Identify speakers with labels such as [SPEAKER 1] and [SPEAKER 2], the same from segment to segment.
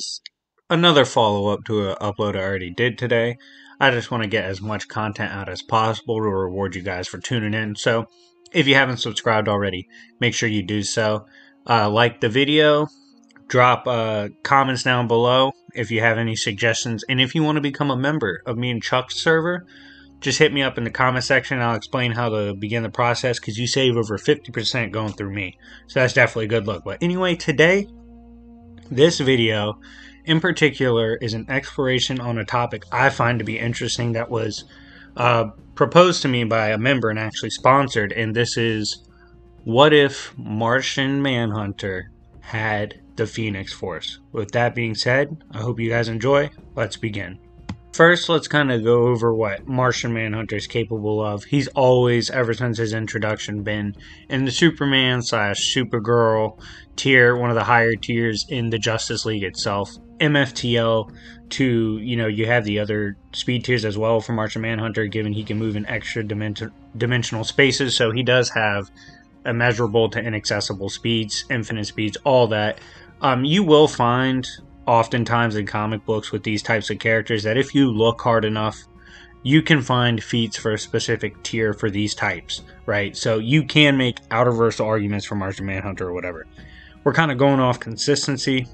[SPEAKER 1] is another follow-up to an upload I already did today. I just want to get as much content out as possible to reward you guys for tuning in. So if you haven't subscribed already, make sure you do so. Like the video, drop comments down below if you have any suggestions. And if you want to become a member of me and Chuck's server, just hit me up in the comment section. I'll explain how to begin the process because you save over 50% going through me. So that's definitely a good look. But anyway, today, this video in particular is an exploration on a topic I find to be interesting that was proposed to me by a member and actually sponsored. And this is, what if Martian Manhunter had the Phoenix Force? With that being said, I hope you guys enjoy. Let's begin. First, let's kind of go over what Martian Manhunter is capable of. He's always, ever since his introduction, been in the Superman / Supergirl tier, one of the higher tiers in the Justice League itself. MFTL to, you have the other speed tiers as well for Martian Manhunter, given he can move in extra dimensional spaces. So he does have immeasurable to inaccessible speeds, infinite speeds, all that. You will find oftentimes in comic books with these types of characters that if you look hard enough, you can find feats for a specific tier for these types, right? So you can make out-of-versal arguments for Martian Manhunter or whatever. We're kind of going off consistency.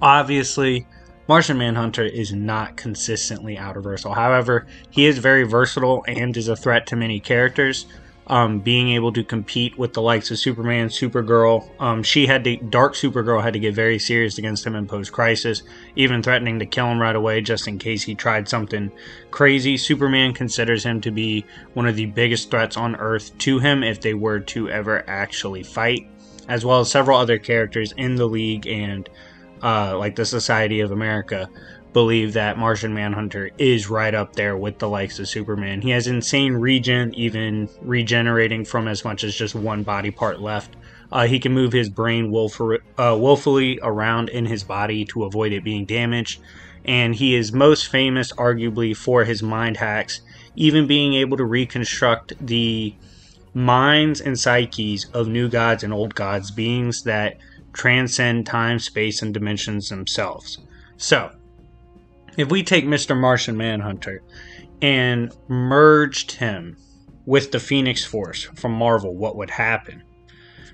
[SPEAKER 1] Obviously, Martian Manhunter is not consistently out-of-versal. However, he is very versatile and is a threat to many characters. Being able to compete with the likes of Superman, Supergirl. Dark Supergirl had to get very serious against him in post-crisis, even threatening to kill him right away just in case he tried something crazy. Superman considers him to be one of the biggest threats on Earth to him if they were to ever actually fight, as well as several other characters in the League and like the Society of America believe that Martian Manhunter is right up there with the likes of Superman. He has insane regen, even regenerating from as much as just one body part left. He can move his brain willfully around in his body to avoid it being damaged. And he is most famous, arguably, for his mind hacks, even being able to reconstruct the minds and psyches of new gods and old gods, beings that transcend time, space, and dimensions themselves. So, if we take Mr. Martian Manhunter and merged him with the Phoenix Force from Marvel, what would happen?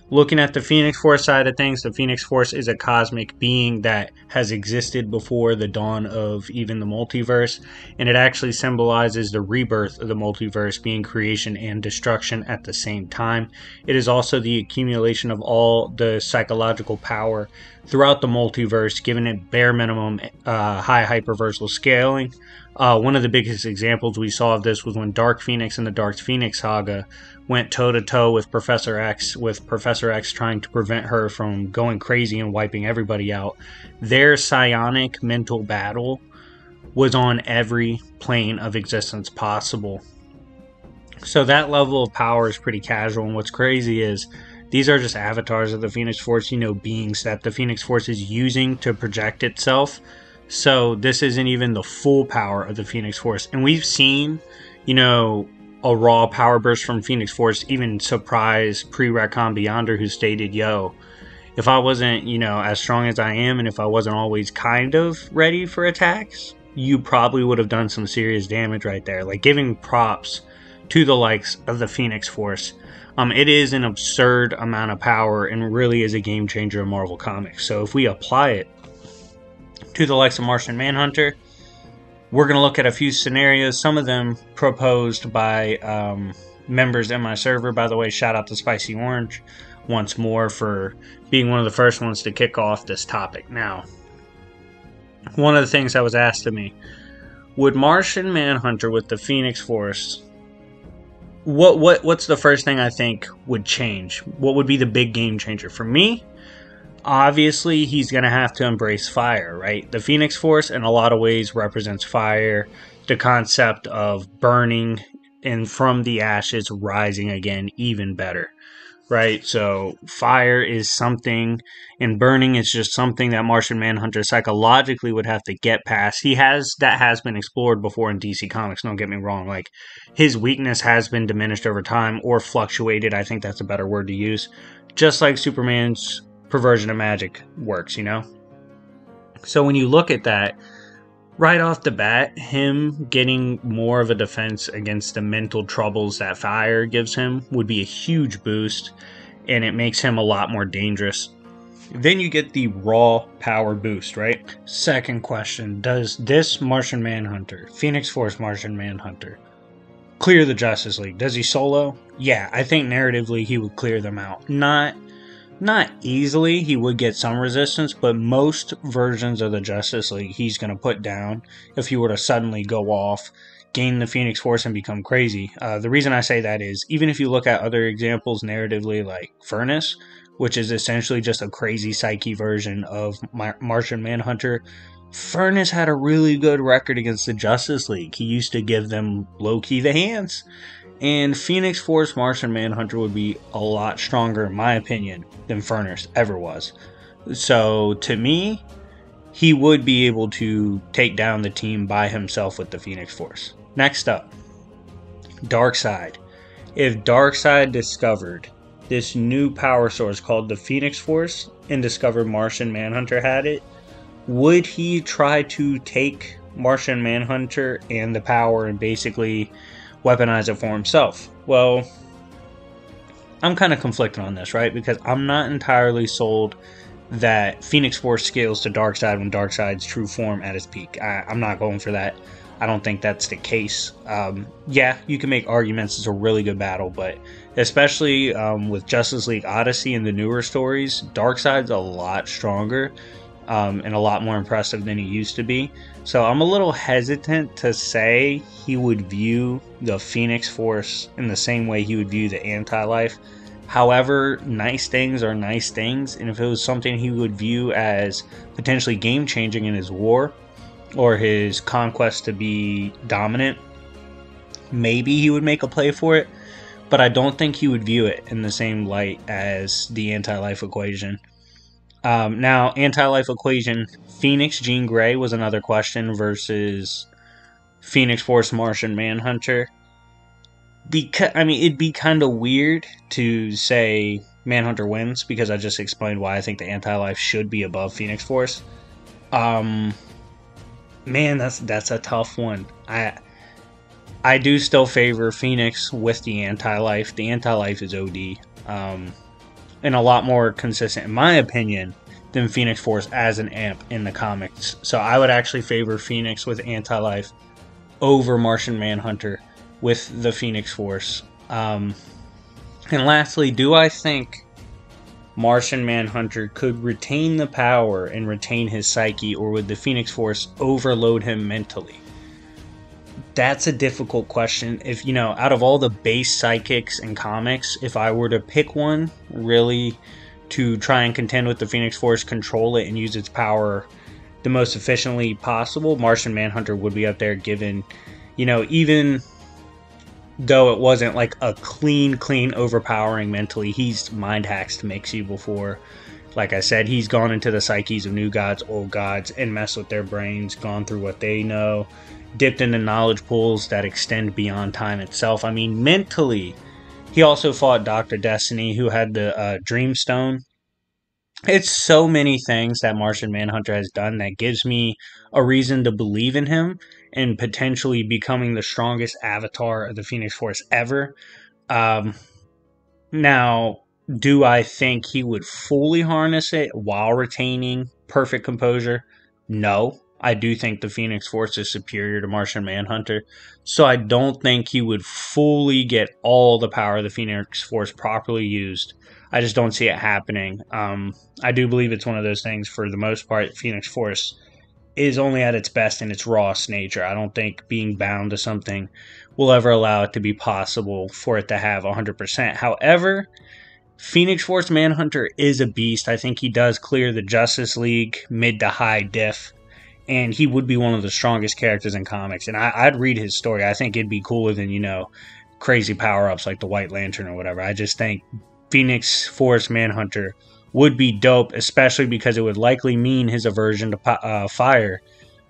[SPEAKER 1] Looking at the Phoenix Force side of things, the Phoenix Force is a cosmic being that has existed before the dawn of even the multiverse, and it actually symbolizes the rebirth of the multiverse, being creation and destruction at the same time. It is also the accumulation of all the psychological power throughout the multiverse, giving it bare minimum high hyperversal scaling. One of the biggest examples we saw of this was when Dark Phoenix and the Dark Phoenix saga went toe-to-toe with Professor X, trying to prevent her from going crazy and wiping everybody out. Their psionic mental battle was on every plane of existence possible. So that level of power is pretty casual, and what's crazy is these are just avatars of the Phoenix Force, beings that the Phoenix Force is using to project itself. So this isn't even the full power of the Phoenix Force. And we've seen, a raw power burst from Phoenix Force even surprise pre-retcon Beyonder, who stated, if I wasn't, as strong as I am, and if I wasn't always kind of ready for attacks, you probably would have done some serious damage right there. Like, giving props to the likes of the Phoenix Force. It is an absurd amount of power and really is a game changer in Marvel Comics. So if we apply it to the likes of Martian Manhunter, we're going to look at a few scenarios, some of them proposed by members in my server. By the way, shout out to Spicy Orange once more for being one of the first ones to kick off this topic. Now, one of the things that was asked of me, would Martian Manhunter with the Phoenix Force, what's the first thing I think would change? What would be the big game changer? For me, obviously, he's going to have to embrace fire, right? The Phoenix Force, in a lot of ways, represents fire, the concept of burning and from the ashes rising again even better, right? So fire is something, and burning is just something that Martian Manhunter psychologically would have to get past. That has been explored before in DC Comics, don't get me wrong. Like, his weakness has been diminished over time, or fluctuated, I think that's a better word to use, just like Superman's perversion of magic works, So when you look at that, right off the bat, him getting more of a defense against the mental troubles that fire gives him would be a huge boost, and it makes him a lot more dangerous. Then you get the raw power boost, right? Second question, does this Martian Manhunter, Phoenix Force Martian Manhunter, clear the Justice League? Does he solo? Yeah, I think narratively he would clear them out. Not easily, he would get some resistance, but most versions of the Justice League he's going to put down if he were to suddenly go off, gain the Phoenix Force, and become crazy. The reason I say that is, even if you look at other examples narratively like Furnace, which is essentially just a crazy Psyche version of Martian Manhunter, Furnace had a really good record against the Justice League. He used to give them low-key the hands. And Phoenix Force Martian Manhunter would be a lot stronger, in my opinion, than Furnace ever was. So, to me, he would be able to take down the team by himself with the Phoenix Force. Next up, Darkseid. If Darkseid discovered this new power source called the Phoenix Force and discovered Martian Manhunter had it, would he try to take Martian Manhunter and the power and basically weaponize it for himself? Well, I'm kind of conflicted on this, right? Because I'm not entirely sold that Phoenix Force scales to Darkseid when Darkseid's true form at its peak. I'm not going for that. I don't think that's the case. Yeah, you can make arguments it's a really good battle, but especially with Justice League Odyssey and the newer stories, Darkseid's a lot stronger and a lot more impressive than he used to be. So I'm a little hesitant to say he would view the Phoenix Force in the same way he would view the Anti-Life. However, nice things are nice things, and if it was something he would view as potentially game-changing in his war or his conquest to be dominant, maybe he would make a play for it, but I don't think he would view it in the same light as the Anti-Life equation. Now, Anti-Life equation, Phoenix Jean Grey was another question versus Phoenix Force Martian Manhunter. Because, I mean, it'd be kind of weird to say Manhunter wins, because I just explained why I think the Anti-Life should be above Phoenix Force. Man, that's a tough one. I do still favor Phoenix with the Anti-Life. The Anti-Life is OD. And a lot more consistent, in my opinion, than Phoenix Force as an amp in the comics. So I would actually favor Phoenix with Anti-Life over Martian Manhunter with the Phoenix Force. And lastly, do I think Martian Manhunter could retain the power and retain his psyche, or would the Phoenix Force overload him mentally? That's a difficult question. If, you know, out of all the base psychics in comics, if I were to pick one really to try and contend with the Phoenix Force, control it, and use its power the most efficiently possible, Martian Manhunter would be up there, given, you know, even though it wasn't like a clean overpowering mentally, he's mind hacks to mix you before. Like I said, he's gone into the psyches of new gods, old gods, and messed with their brains, gone through what they know, dipped into knowledge pools that extend beyond time itself. I mean, mentally, he also fought Dr. Destiny, who had the Dream Stone. It's so many things that Martian Manhunter has done that gives me a reason to believe in him and potentially becoming the strongest avatar of the Phoenix Force ever. Now, do I think he would fully harness it while retaining perfect composure? No. I do think the Phoenix Force is superior to Martian Manhunter, so I don't think he would fully get all the power of the Phoenix Force properly used. I just don't see it happening. I do believe it's one of those things, for the most part, Phoenix Force is only at its best in its rawest nature. I don't think being bound to something will ever allow it to be possible for it to have 100%. However, Phoenix Force Manhunter is a beast. I think he does clear the Justice League mid to high diff, and he would be one of the strongest characters in comics. And I'd read his story. I think it'd be cooler than, you know, crazy power-ups like the White Lantern or whatever. I just think Phoenix Force Manhunter would be dope, especially because it would likely mean his aversion to fire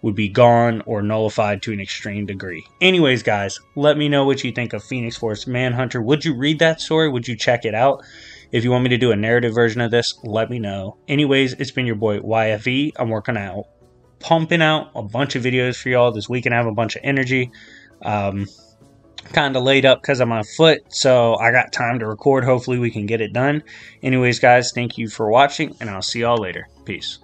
[SPEAKER 1] would be gone or nullified to an extreme degree. Anyways, guys, let me know what you think of Phoenix Force Manhunter. Would you read that story? Would you check it out? If you want me to do a narrative version of this, let me know. Anyways, it's been your boy YFE. I'm working out. pumping out a bunch of videos for y'all this weekend. I have a bunch of energy. Kind of laid up because of my foot, so I got time to record. Hopefully we can get it done. Anyways, guys, thank you for watching, and I'll see y'all later. Peace.